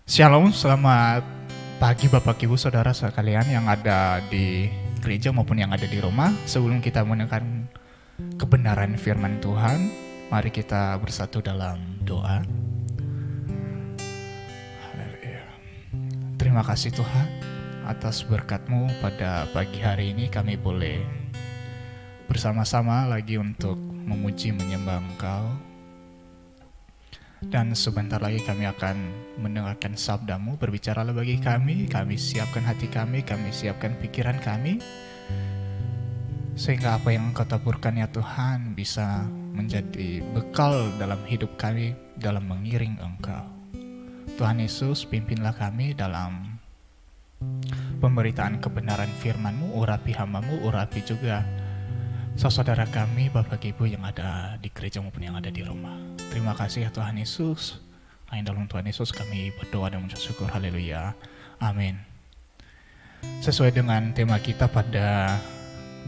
Shalom, selamat pagi Bapak Ibu Saudara sekalian yang ada di gereja maupun yang ada di rumah. Sebelum kita mendengarkan kebenaran firman Tuhan, mari kita bersatu dalam doa. Haleluya. Terima kasih Tuhan atas berkat-Mu pada pagi hari ini kami boleh bersama-sama lagi untuk memuji menyembah Engkau. Dan sebentar lagi kami akan mendengarkan sabda-Mu, berbicaralah bagi kami siapkan hati kami siapkan pikiran kami, sehingga apa yang Engkau taburkan ya Tuhan bisa menjadi bekal dalam hidup kami dalam mengiring Engkau. Tuhan Yesus, pimpinlah kami dalam pemberitaan kebenaran firman-Mu, urapi hamba-Mu, urapi juga saudara kami, Bapak Ibu yang ada di gereja maupun yang ada di rumah. Terima kasih ya Tuhan Yesus. Hanya dalam Tuhan Yesus kami berdoa dan mengucap syukur. Haleluya. Amin. Sesuai dengan tema kita pada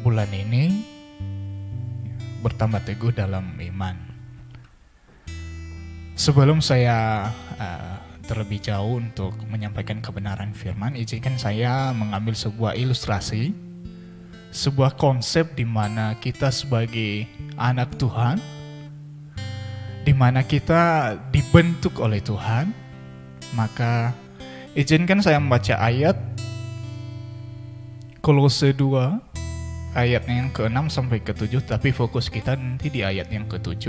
bulan ini, bertambah teguh dalam iman. Sebelum saya terlebih jauh untuk menyampaikan kebenaran firman, izinkan saya mengambil sebuah ilustrasi, sebuah konsep di mana kita sebagai anak Tuhan, di mana kita dibentuk oleh Tuhan. Maka izinkan saya membaca ayat Kolose 2 ayat yang ke-6 sampai ke-7, tapi fokus kita nanti di ayat yang ke-7.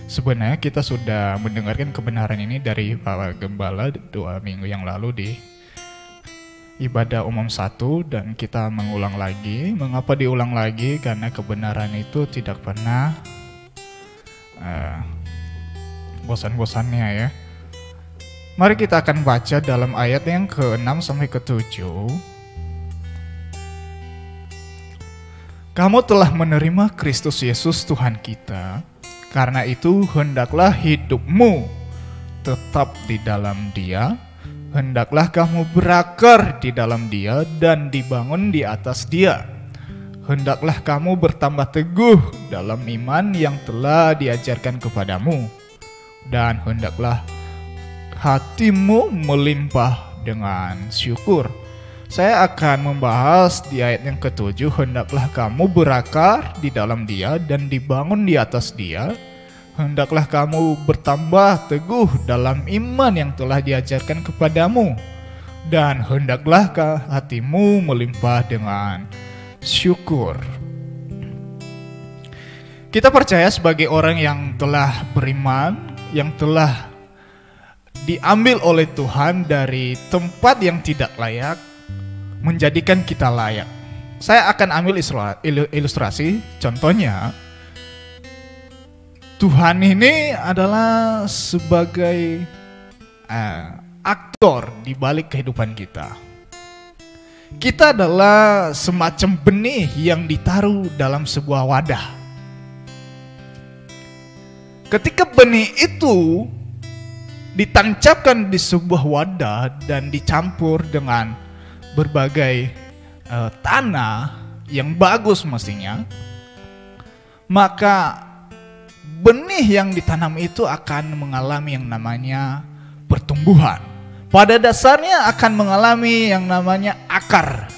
Sebenarnya kita sudah mendengarkan kebenaran ini dari Bapak Gembala 2 minggu yang lalu di ibadah umum 1, dan kita mengulang lagi. Mengapa diulang lagi? Karena kebenaran itu tidak pernah bosan-bosannya ya. Mari kita akan baca dalam ayat yang ke-6 sampai ke-7. Kamu telah menerima Kristus Yesus Tuhan kita, karena itu hendaklah hidupmu tetap di dalam Dia. Hendaklah kamu berakar di dalam Dia dan dibangun di atas Dia. Hendaklah kamu bertambah teguh dalam iman yang telah diajarkan kepadamu. Dan hendaklah hatimu melimpah dengan syukur. Saya akan membahas di ayat yang ke-7. Hendaklah kamu berakar di dalam Dia dan dibangun di atas Dia. Hendaklah kamu bertambah teguh dalam iman yang telah diajarkan kepadamu. Dan hendaklah hatimu melimpah dengan syukur. Kita percaya sebagai orang yang telah beriman, yang telah diambil oleh Tuhan dari tempat yang tidak layak, menjadikan kita layak. Saya akan ambil ilustrasi, contohnya Tuhan ini adalah sebagai aktor di balik kehidupan kita. Kita adalah semacam benih yang ditaruh dalam sebuah wadah. Ketika benih itu ditancapkan di sebuah wadah dan dicampur dengan berbagai tanah yang bagus mestinya, maka benih yang ditanam itu akan mengalami yang namanya pertumbuhan. Pada dasarnya akan mengalami yang namanya akar.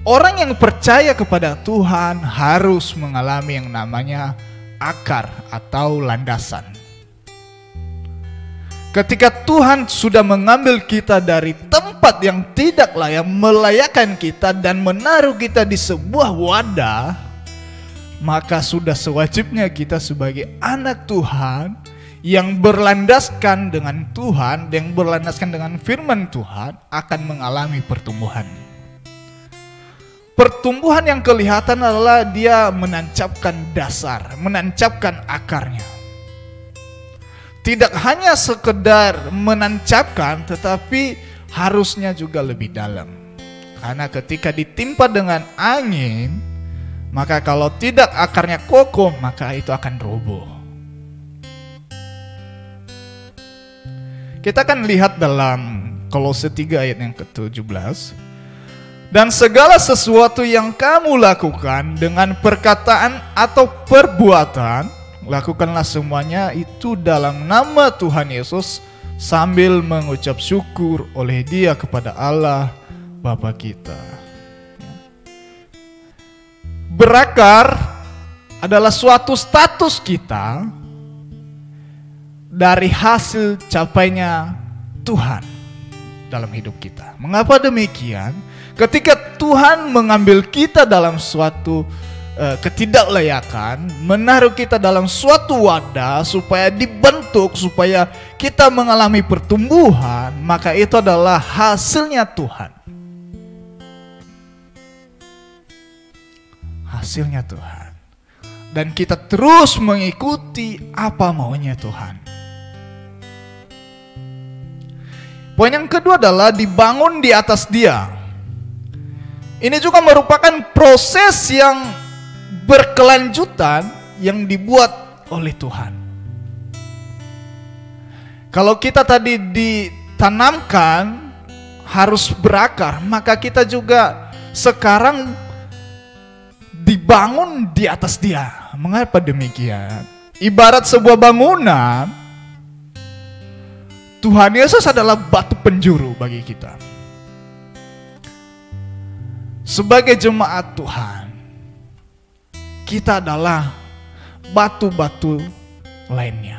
Orang yang percaya kepada Tuhan harus mengalami yang namanya akar atau landasan. Ketika Tuhan sudah mengambil kita dari tempat yang tidak layak, melayakkan kita dan menaruh kita di sebuah wadah, maka sudah sewajibnya kita sebagai anak Tuhan yang berlandaskan dengan Tuhan, yang berlandaskan dengan firman Tuhan, akan mengalami pertumbuhan. Pertumbuhan yang kelihatan adalah dia menancapkan dasar, menancapkan akarnya. Tidak hanya sekedar menancapkan, tetapi harusnya juga lebih dalam. Karena ketika ditimpa dengan angin, maka kalau tidak akarnya kokoh, maka itu akan roboh. Kita akan lihat dalam Kolose 3 ayat yang ke-17. Dan segala sesuatu yang kamu lakukan dengan perkataan atau perbuatan, lakukanlah semuanya itu dalam nama Tuhan Yesus, sambil mengucap syukur oleh Dia kepada Allah Bapa kita. Berakar adalah suatu status kita dari hasil capainya Tuhan dalam hidup kita. Mengapa demikian? Ketika Tuhan mengambil kita dalam suatu ketidaklayakan, menaruh kita dalam suatu wadah supaya dibentuk, supaya kita mengalami pertumbuhan, maka itu adalah hasilnya Tuhan. Hasilnya Tuhan. Dan kita terus mengikuti apa maunya Tuhan. Poin yang kedua adalah dibangun di atas Dia. Ini juga merupakan proses yang berkelanjutan yang dibuat oleh Tuhan. Kalau kita tadi ditanamkan harus berakar, maka kita juga sekarang dibangun di atas Dia. Mengapa demikian? Ibarat sebuah bangunan, Tuhan Yesus adalah batu penjuru bagi kita. Sebagai jemaat Tuhan, kita adalah batu-batu lainnya.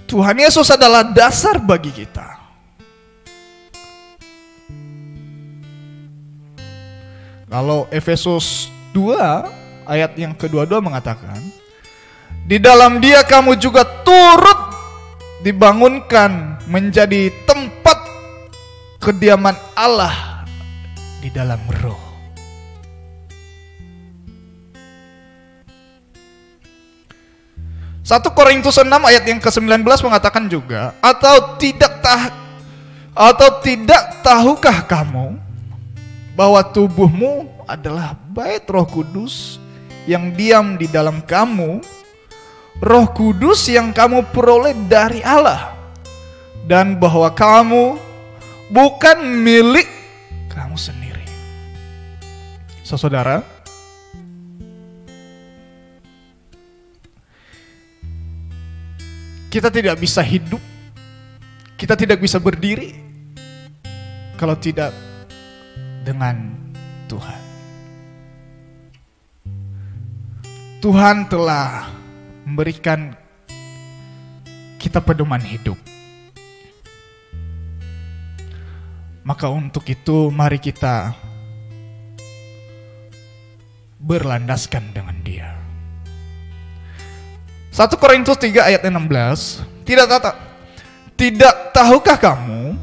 Tuhan Yesus adalah dasar bagi kita. Kalau Efesus 2 ayat yang ke-22 mengatakan, di dalam Dia kamu juga turut dibangunkan menjadi tempat kediaman Allah di dalam roh. Satu Korintus 6 ayat yang ke-19 mengatakan juga, atau tidak tahukah kamu bahwa tubuhmu adalah bait Roh Kudus yang diam di dalam kamu, Roh Kudus yang kamu peroleh dari Allah, dan bahwa kamu bukan milik kamu sendiri. Saudara, kita tidak bisa hidup, kita tidak bisa berdiri kalau tidak dengan Tuhan. Tuhan telah memberikan kita pedoman hidup. Maka untuk itu mari kita berlandaskan dengan Dia. 1 Korintus 3 ayat 16, tidak tahukah kamu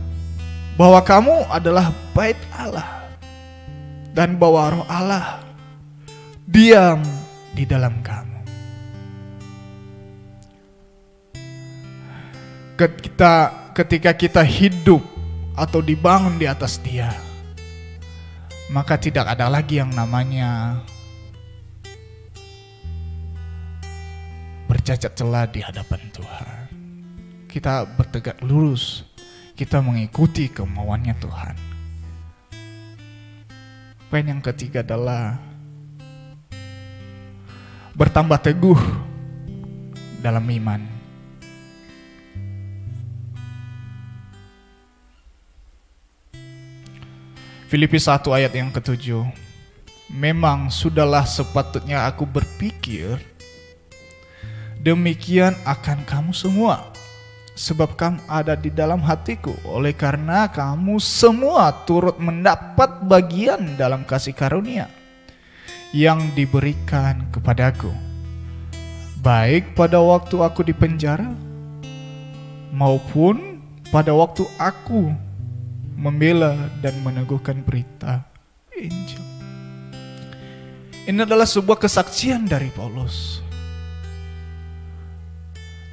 bahwa kamu adalah bait Allah dan bahwa Roh Allah diam di dalam kamu. Ketika kita hidup atau dibangun di atas Dia, maka tidak ada lagi yang namanya bercacat celah di hadapan Tuhan. Kita bertegak lurus, kita mengikuti kemauannya Tuhan. Poin yang ketiga adalah bertambah teguh dalam iman. Filipi 1 ayat yang ke-7. Memang sudahlah sepatutnya aku berpikir demikian akan kamu semua, sebab kamu ada di dalam hatiku, oleh karena kamu semua turut mendapat bagian dalam kasih karunia yang diberikan kepadaku, baik pada waktu aku di penjara maupun pada waktu aku membela dan meneguhkan berita Injil. Ini adalah sebuah kesaksian dari Paulus.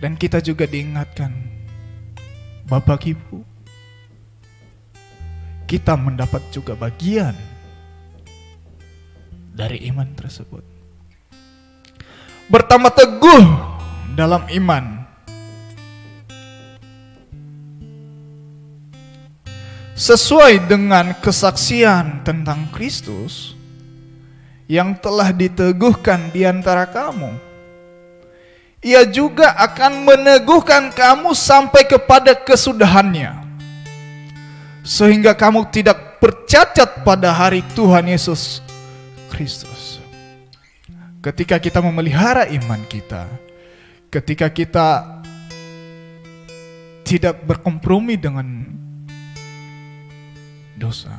Dan kita juga diingatkan, Bapak Ibu, kita mendapat juga bagian dari iman tersebut. Bertambah teguh dalam iman. Sesuai dengan kesaksian tentang Kristus yang telah diteguhkan di antara kamu, Ia juga akan meneguhkan kamu sampai kepada kesudahannya, sehingga kamu tidak bercacat pada hari Tuhan Yesus Kristus. Ketika kita memelihara iman kita, ketika kita tidak berkompromi dengan dosa,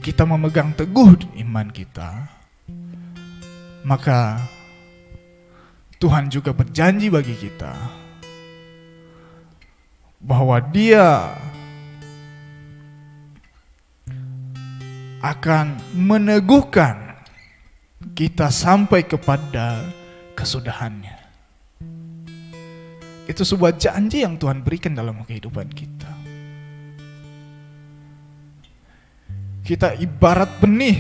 kita memegang teguh iman kita, maka Tuhan juga berjanji bagi kita bahwa Dia akan meneguhkan kita sampai kepada kesudahannya. Itu sebuah janji yang Tuhan berikan dalam kehidupan kita. Kita ibarat benih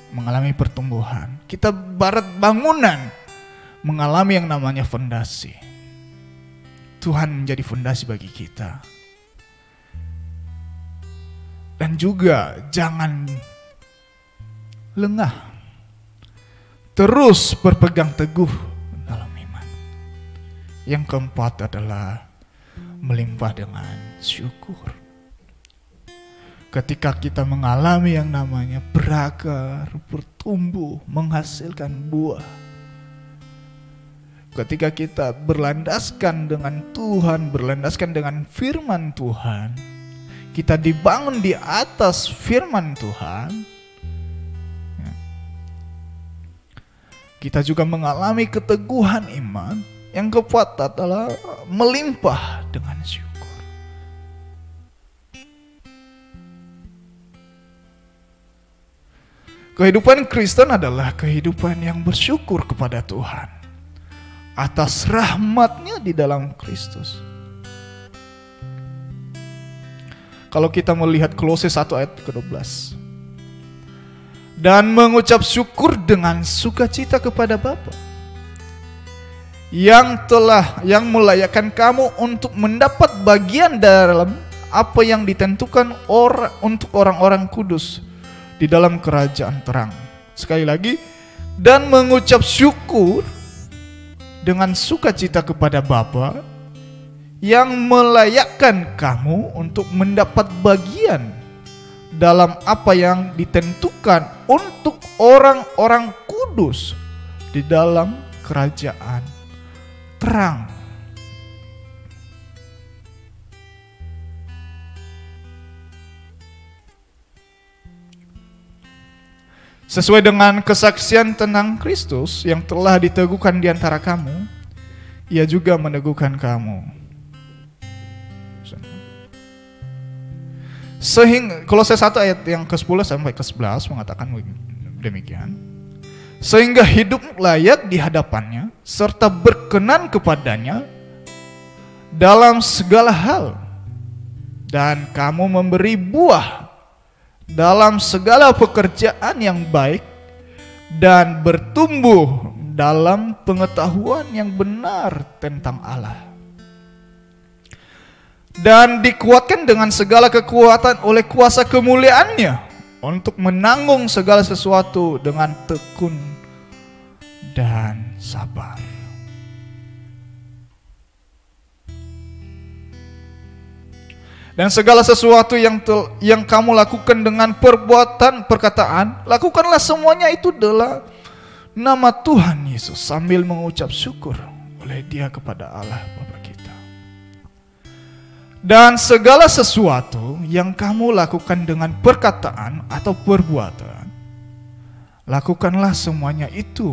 mengalami pertumbuhan. Kita ibarat bangunan mengalami yang namanya fondasi. Tuhan menjadi fondasi bagi kita. Dan juga jangan lengah. Terus berpegang teguh dalam iman. Yang keempat adalah melimpah dengan syukur. Ketika kita mengalami yang namanya berakar, bertumbuh, menghasilkan buah. Ketika kita berlandaskan dengan Tuhan, berlandaskan dengan firman Tuhan, kita dibangun di atas firman Tuhan, kita juga mengalami keteguhan iman. Yang keempat adalah melimpah dengan syukur. Kehidupan Kristen adalah kehidupan yang bersyukur kepada Tuhan atas rahmat-Nya di dalam Kristus. Kalau kita melihat Kolose 1 ayat ke-12. Dan mengucap syukur dengan sukacita kepada Bapa yang melayakkan kamu untuk mendapat bagian dalam apa yang ditentukan untuk orang-orang kudus di dalam kerajaan terang. Sekali lagi, dan mengucap syukur dengan sukacita kepada Bapa yang melayakkan kamu untuk mendapat bagian dalam apa yang ditentukan untuk orang-orang kudus di dalam kerajaan terang. Sesuai dengan kesaksian tentang Kristus yang telah diteguhkan di antara kamu, Ia juga meneguhkan kamu. Sehingga Kolose 1 ayat yang ke-10 sampai ke-11 mengatakan demikian. Sehingga hidup layak di hadapannya serta berkenan kepadanya dalam segala hal, dan kamu memberi buah dalam segala pekerjaan yang baik dan bertumbuh dalam pengetahuan yang benar tentang Allah, dan dikuatkan dengan segala kekuatan oleh kuasa kemuliaan-Nya untuk menanggung segala sesuatu dengan tekun dan sabar. Dan segala sesuatu yang kamu lakukan dengan perbuatan, perkataan, lakukanlah semuanya itu adalah nama Tuhan Yesus sambil mengucap syukur oleh Dia kepada Allah Bapa kita. Dan segala sesuatu yang kamu lakukan dengan perkataan atau perbuatan, lakukanlah semuanya itu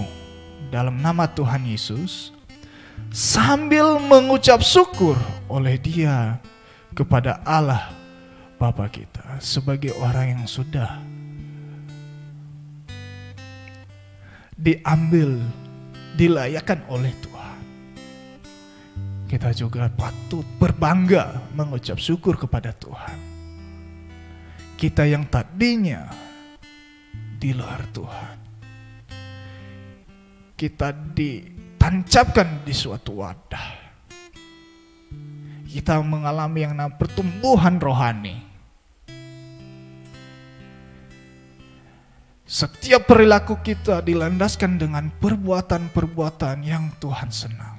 dalam nama Tuhan Yesus sambil mengucap syukur oleh Dia kepada Allah Bapa kita sebagai orang yang sudah dilayakkan oleh Tuhan. Kita juga patut berbangga mengucap syukur kepada Tuhan. Kita yang tadinya di luar Tuhan, kita ditancapkan di suatu wadah. Kita mengalami yang namanya pertumbuhan rohani. Setiap perilaku kita dilandaskan dengan perbuatan-perbuatan yang Tuhan senang.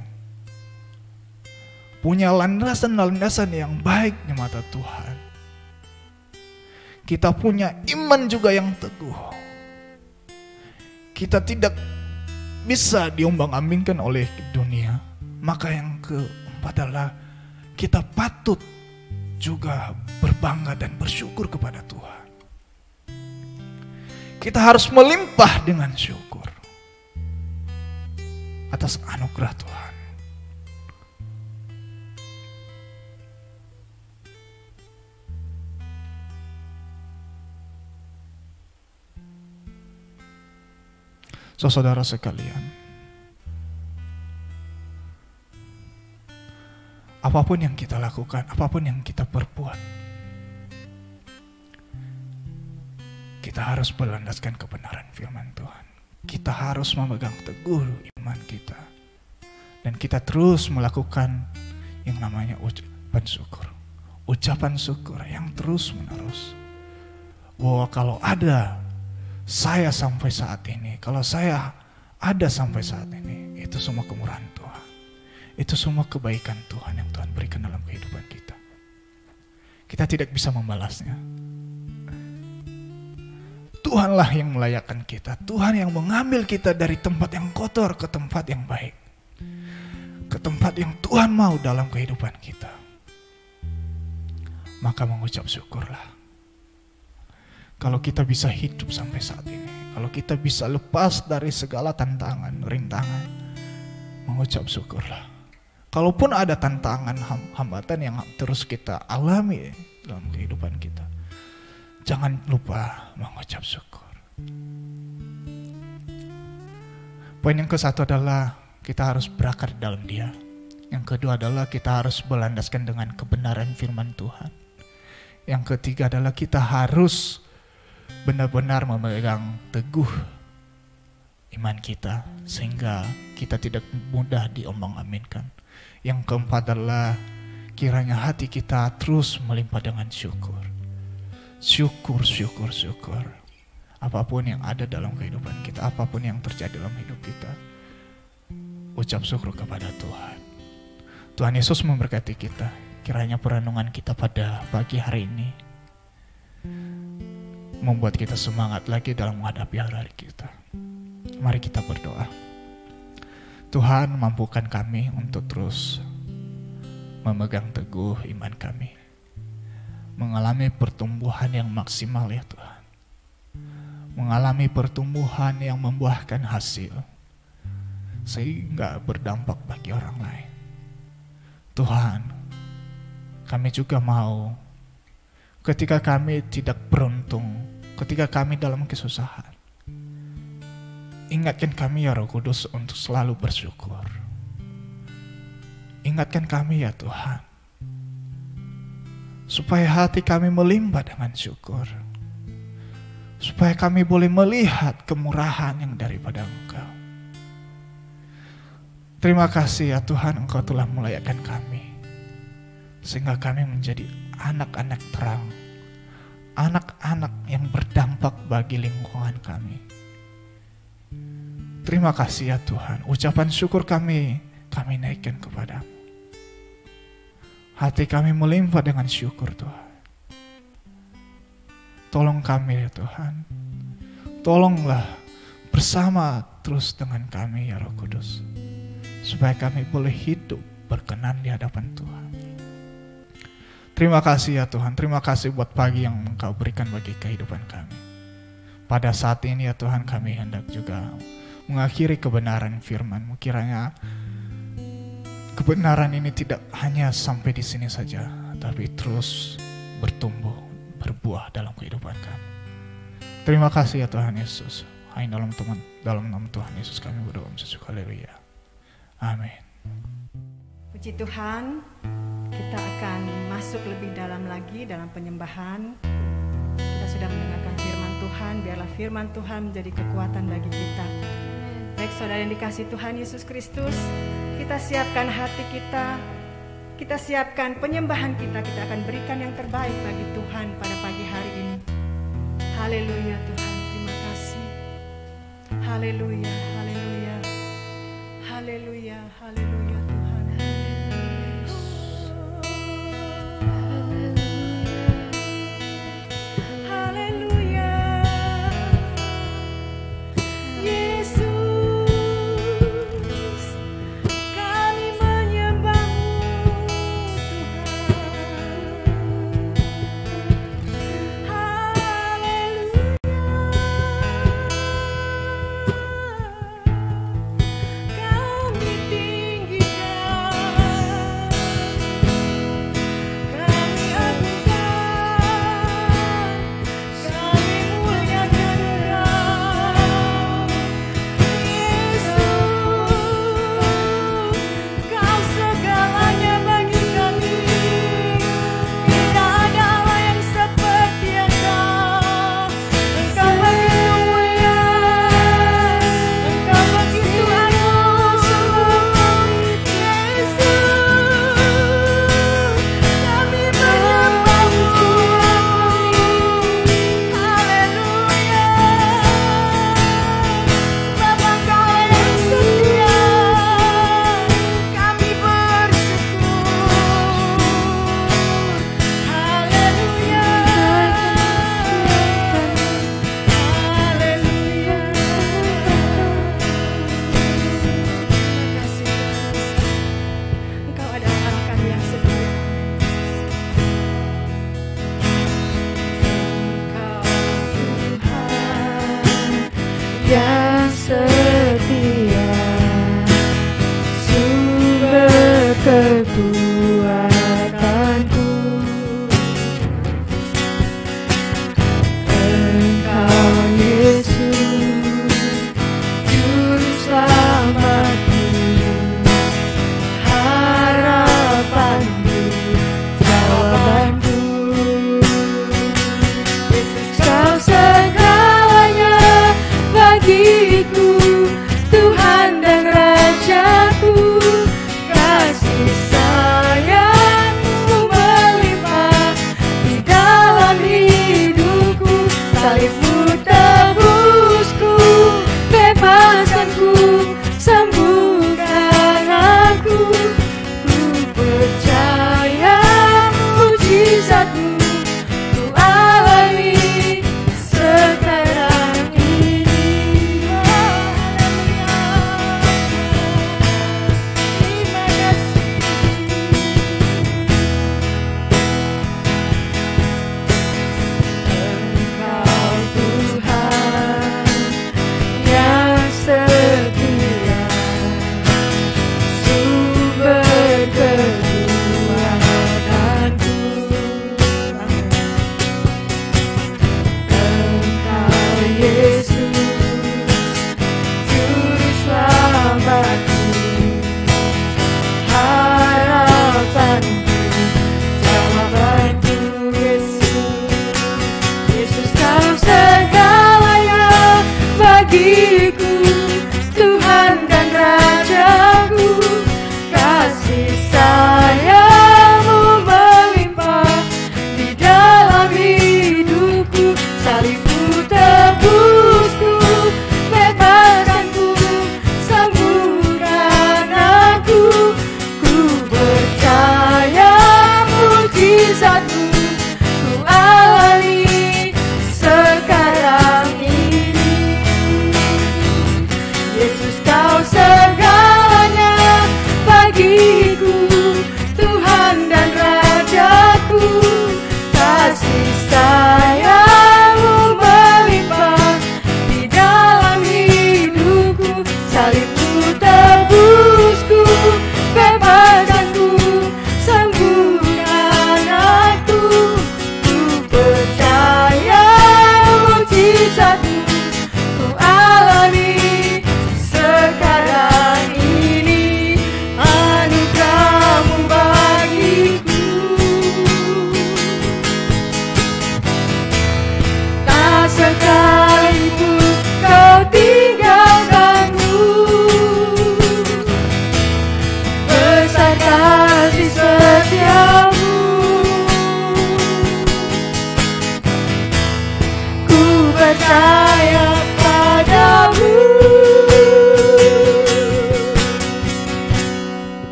Punya landasan-landasan yang baik di mata Tuhan. Kita punya iman juga yang teguh. Kita tidak bisa diombang-ambingkan oleh dunia. Maka yang keempat adalah kita patut juga berbangga dan bersyukur kepada Tuhan. Kita harus melimpah dengan syukur atas anugerah Tuhan. Saudara sekalian, apapun yang kita lakukan, apapun yang kita perbuat, kita harus berlandaskan kebenaran firman Tuhan. Kita harus memegang teguh iman kita. Dan kita terus melakukan yang namanya ucapan syukur. Ucapan syukur yang terus menerus. Bahwa kalau ada saya sampai saat ini, kalau saya ada sampai saat ini, itu semua kemurahan Tuhan. Itu semua kebaikan Tuhan yang Tuhan berikan dalam kehidupan kita. Kita tidak bisa membalasnya. Tuhanlah yang melayakkan kita. Tuhan yang mengambil kita dari tempat yang kotor ke tempat yang baik. Ke tempat yang Tuhan mau dalam kehidupan kita. Maka mengucap syukurlah. Kalau kita bisa hidup sampai saat ini. Kalau kita bisa lepas dari segala tantangan, rintangan. Mengucap syukurlah. Kalaupun ada tantangan, hambatan yang terus kita alami dalam kehidupan kita. Jangan lupa mengucap syukur. Poin yang ke-1 adalah kita harus berakar dalam Dia. Yang kedua adalah kita harus berlandaskan dengan kebenaran firman Tuhan. Yang ketiga adalah kita harus benar-benar memegang teguh iman kita sehingga kita tidak mudah diombang-ambingkan. Yang keempat adalah kiranya hati kita terus melimpah dengan syukur. Syukur. Apapun yang ada dalam kehidupan kita, apapun yang terjadi dalam hidup kita, ucap syukur kepada Tuhan. Tuhan Yesus memberkati kita. Kiranya perenungan kita pada pagi hari ini membuat kita semangat lagi dalam menghadapi hari kita. Mari kita berdoa. Tuhan, mampukan kami untuk terus memegang teguh iman kami. Mengalami pertumbuhan yang maksimal ya Tuhan. Mengalami pertumbuhan yang membuahkan hasil. Sehingga berdampak bagi orang lain. Tuhan, kami juga mau ketika kami tidak beruntung, ketika kami dalam kesusahan, ingatkan kami ya Roh Kudus untuk selalu bersyukur. Ingatkan kami ya Tuhan, supaya hati kami melimpah dengan syukur. Supaya kami boleh melihat kemurahan yang daripada Engkau. Terima kasih ya Tuhan, Engkau telah melayakkan kami. Sehingga kami menjadi anak-anak terang. Anak-anak yang berdampak bagi lingkungan kami. Terima kasih ya Tuhan, ucapan syukur kami naikkan kepadamu. Hati kami melimpah dengan syukur Tuhan. Tolong kami ya Tuhan. Tolonglah bersama terus dengan kami ya Roh Kudus. Supaya kami boleh hidup berkenan di hadapan Tuhan. Terima kasih ya Tuhan. Terima kasih buat pagi yang Engkau berikan bagi kehidupan kami. Pada saat ini ya Tuhan, kami hendak juga mengakhiri kebenaran firman-Mu. Kiranya kebenaran ini tidak hanya sampai di sini saja, tapi terus bertumbuh, berbuah dalam kehidupan kami. Terima kasih ya Tuhan Yesus. Hanya dalam nama Tuhan Yesus kami berdoa mensyukur. Haleluya. Amin. Puji Tuhan, kita akan masuk lebih dalam lagi dalam penyembahan. Kita sudah mendengarkan firman Tuhan, biarlah firman Tuhan menjadi kekuatan bagi kita. Baik saudara yang dikasihi Tuhan Yesus Kristus, kita siapkan hati kita siapkan penyembahan kita akan berikan yang terbaik bagi Tuhan pada pagi hari ini. Haleluya Tuhan, terima kasih. Haleluya, haleluya, haleluya, haleluya Tuhan. Haleluya, Yesus, kami menyembah-Mu Tuhan. Haleluya, kami tinggikan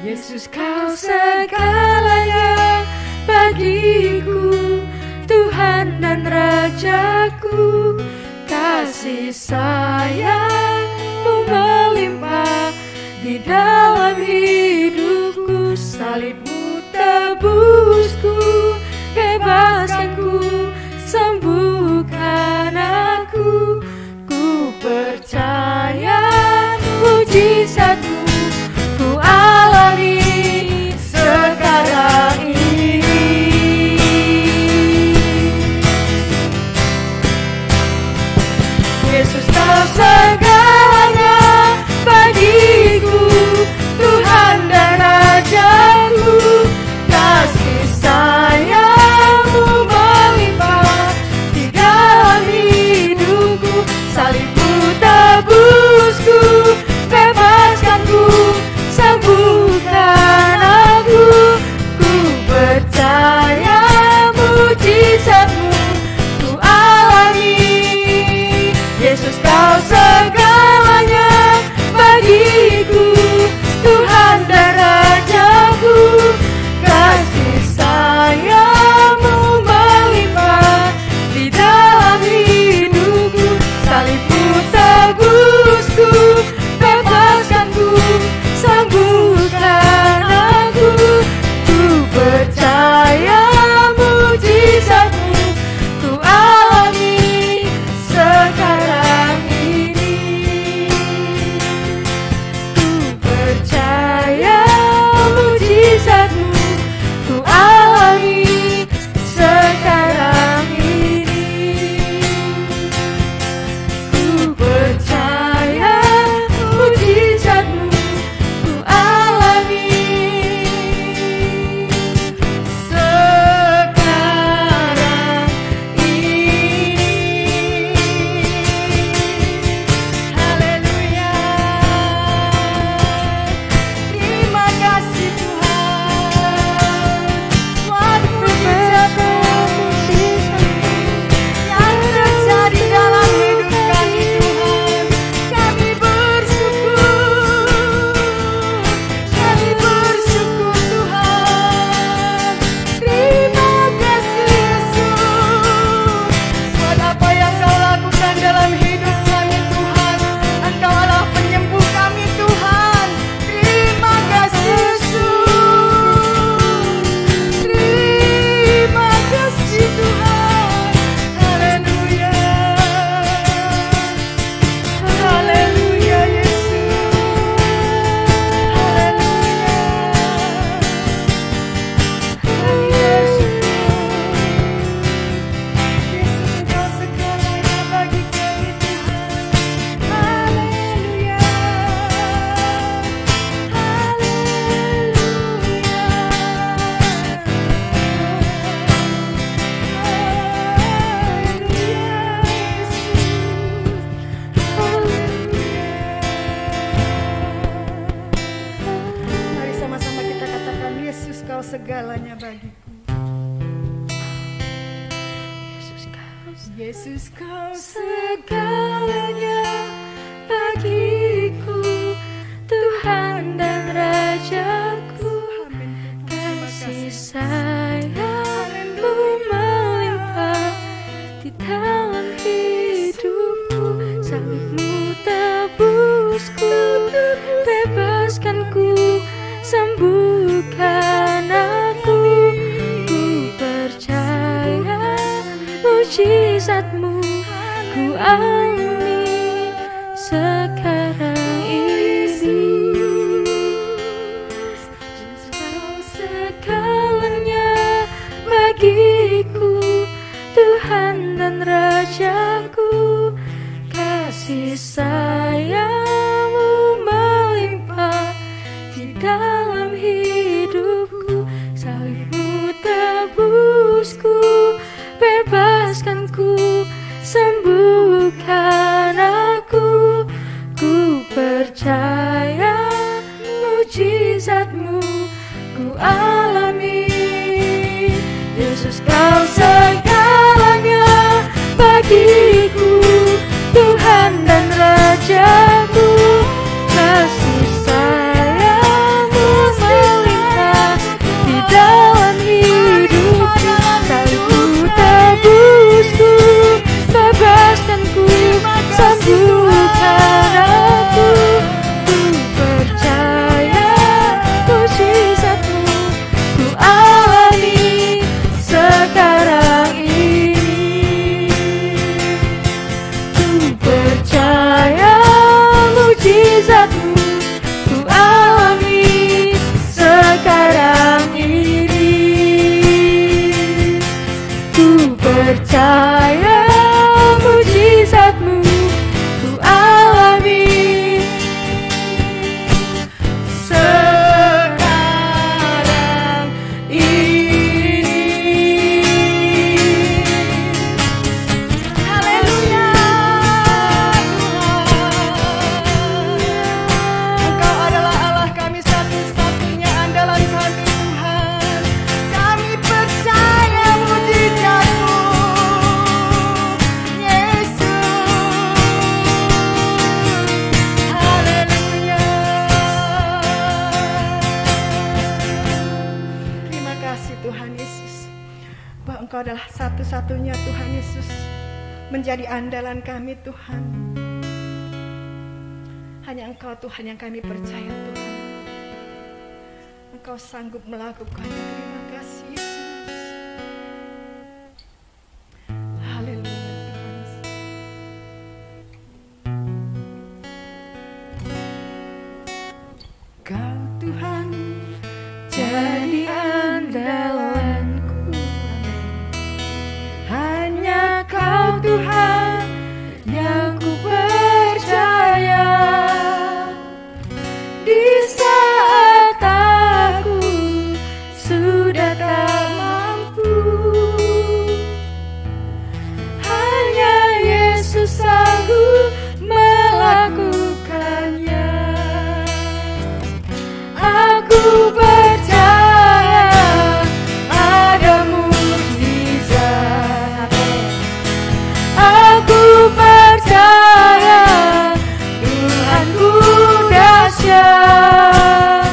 Yesus kau segalanya bagiku, Tuhan dan Rajaku. Kasih sayang-Mu melimpah di dalam hidupku. Salib-Mu tebusku, bebaskanku, sembuhkan aku. Ku percaya mujizat-Mu ku alami sekarang ini. Yesus kau segalanya bagiku, Tuhan dan Rajaku. Kasih sayang-Mu melimpah di dalam hidupku. Salib-Mu tebusku, bebaskanku, sembuhkan aku. Ku percaya mujizat-Mu ku alami. Yesus kau segalanya bagiku, Tuhan dan Rajaku. Kasih sayang-Mu melimpah di dalam hidupku. Salib-Mu tebusku, bebaskanku, sembuhkan aku. Ku percaya mujizat-Mu ku alami sekarang ini. Ku percaya mujizat-Mu ku alami sekarang ini. Ku percaya mujizat-Mu ku alami sekarang ini. Haleluya. Terima kasih Tuhan. Buat mujizat-Mu yang terjadi dalam hidup kami Tuhan. Kami bersyukur. Kami bersyukur Tuhan. Terima kasih Yesus. Buat apa yang Kau lakukan dalam hidup kami Tuhan. Engkau adalah penyembuh kami Tuhan. Terima kasih Yesus. Terima kasih Tuhan. Haleluya. Haleluya Yesus. Haleluya. Yesus Engkau segalanya bagi kami Tuhan. Haleluya. Mari sama-sama kita katakan, Yesus Kau segalanya bagiku. Yesus Kau segalanya bagiku, Tuhan dan Rajaku. Kasih sayang-Mu melimpah di dalam hidupku. Salib-Mu tebusku, bebaskanku, sembuhkan aku. Ku percaya mujizat-Mu ku alami sekarang ini. Kau segalanya bagiku, Tuhan dan Rajaku. Kasih sayang-Mu melimpah di dalam hidupku. Salib-Mu tebusku, bebaskanku, sembuhkan aku. Ku percaya mujizat-Mu ku alami. Yesus Kau segalanya bagiku, Tuhan dan Rajaku. Kasih sayang-Mu Engkau adalah satu-satunya Tuhan Yesus, menjadi andalan kami Tuhan. Hanya Engkau Tuhan yang kami percaya Tuhan. Engkau sanggup melakukannya. Terima kasih Yesus. Haleluya Tuhan Yesus. Kau Tuhan jadi andalanku. Hanya Kau Tuhan yang ku percaya. Di saat aku sudah tak mampu, hanya Yesus sanggup melakukannya. Aku percaya ada mukjizat. Aku percaya Tuhanku dahsyat.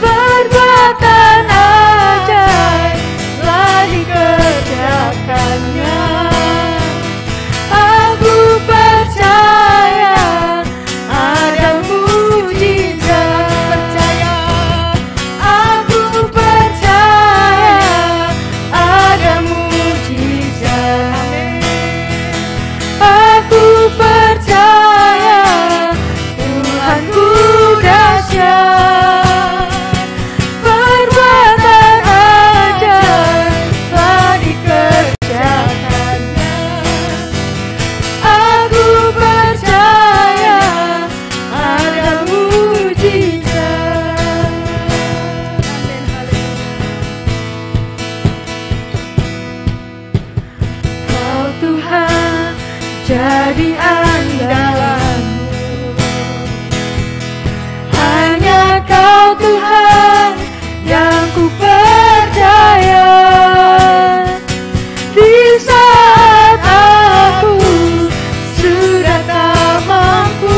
Perbuatan ajaib telah dikerjakannya. Aku percaya ada mujizat. Aku percaya ada mujizat. Aku percaya Tuhanku dahsyat. Perbuatan ajaib telah dikerjakannya. Aku percaya ada mujizat. Amin. Kau Tuhan jadi andalanku. Hanya Kau Tuhan yang ku percaya. Di saat aku sudah tak mampu,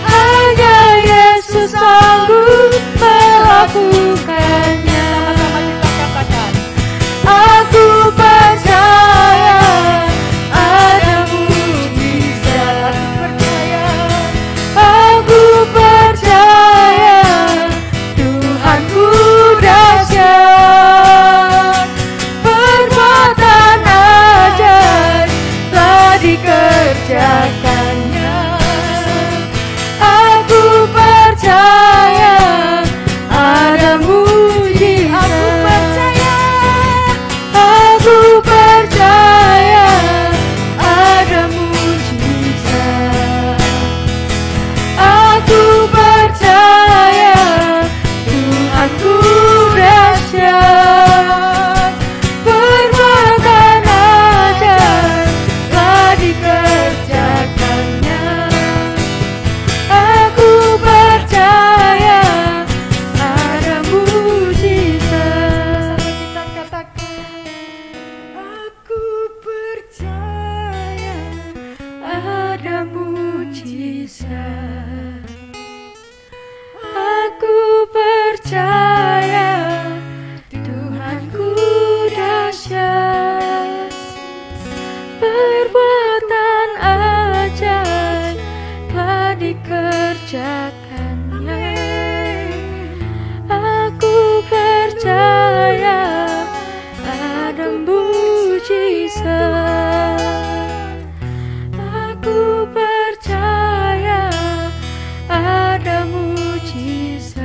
hanya Yesus sanggup melakukannya. Sama-sama kita katakan. Aku percaya ada mujizat. Aku percaya Tuhanku dahsyat. Perbuatan ajaib telah dikerjakannya. Aku percaya ada mujizat. Aku percaya ada mujizat. Aku percaya Tuhanku dahsyat. Perbuatan ajaib telah dikerjakannya. Aku percaya ada mujizat. Kita katakan, aku percaya ada mujizat. Aku percaya Tuhanku dahsyat. Perbuatan ajaib telah dikerjakannya. Aku percaya ada mujizat. Aku percaya ada mujizat.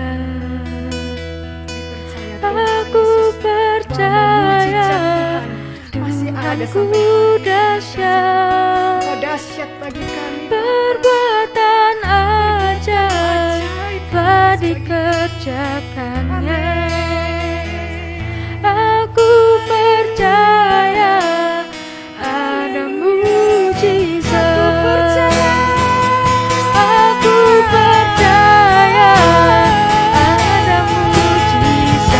Aku percaya Tuhanku dahsyat. Dahsyat bagi kami. Perbuatan ajaib telah dikerjakannya. Aku percaya ada mujizat. Aku percaya ada mujizat.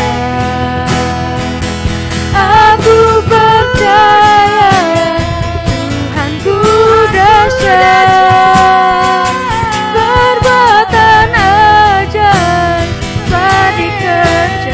Aku percaya Tuhanku dahsyat. Perbuatan ajaib telah dikerjakannya.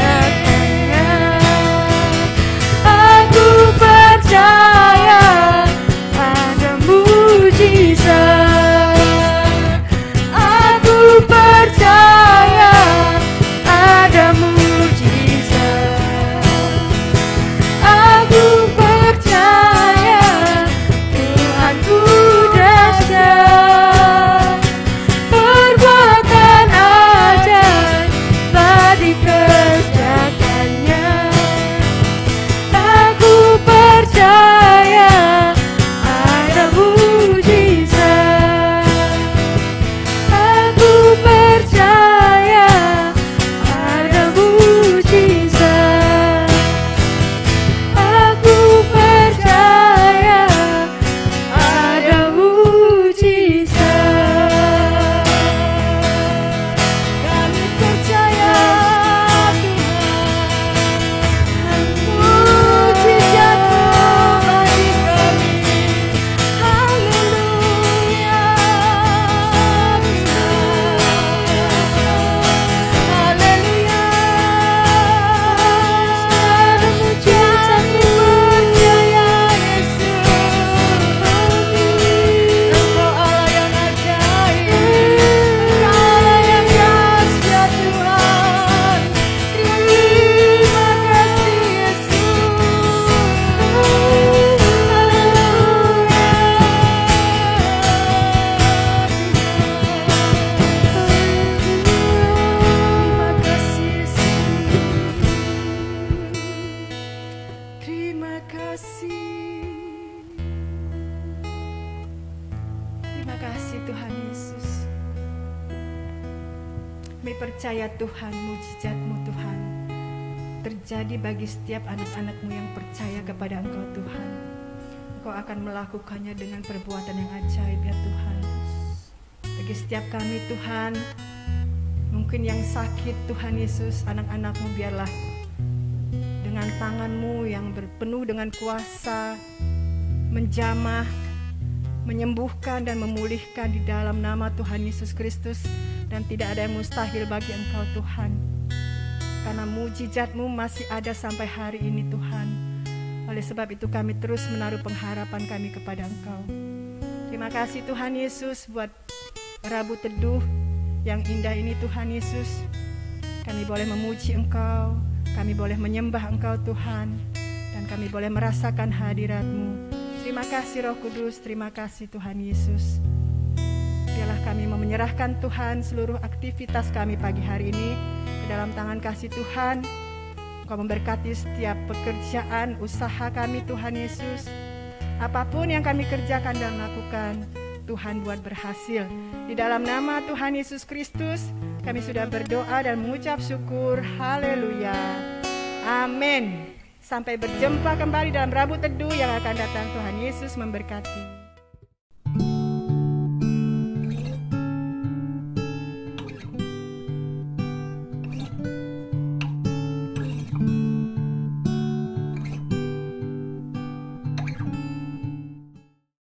Kami percaya Tuhan, mujizat-Mu Tuhan terjadi bagi setiap anak-anak-Mu yang percaya kepada Engkau Tuhan. Engkau akan melakukannya dengan perbuatan yang ajaib ya Tuhan. Bagi setiap kami Tuhan, mungkin yang sakit Tuhan Yesus, anak-anak-Mu biarlah dengan tangan-Mu yang penuh dengan kuasa menjamah, menyembuhkan dan memulihkan di dalam nama Tuhan Yesus Kristus. Dan tidak ada yang mustahil bagi Engkau Tuhan, karena mujizat-Mu masih ada sampai hari ini Tuhan. Oleh sebab itu kami terus menaruh pengharapan kami kepada Engkau. Terima kasih Tuhan Yesus buat Rabu Teduh yang indah ini Tuhan Yesus. Kami boleh memuji Engkau, kami boleh menyembah Engkau Tuhan, dan kami boleh merasakan hadirat-Mu. Terima kasih Roh Kudus, terima kasih Tuhan Yesus. Biarlah kami mau menyerahkan Tuhan seluruh aktivitas kami pagi hari ini ke dalam tangan kasih Tuhan. Engkau memberkati setiap pekerjaan, usaha kami Tuhan Yesus. Apapun yang kami kerjakan dan lakukan, Tuhan buat berhasil. Di dalam nama Tuhan Yesus Kristus, kami sudah berdoa dan mengucap syukur. Haleluya. Amin. Sampai berjumpa kembali dalam Rabu Teduh yang akan datang. Tuhan Yesus memberkati.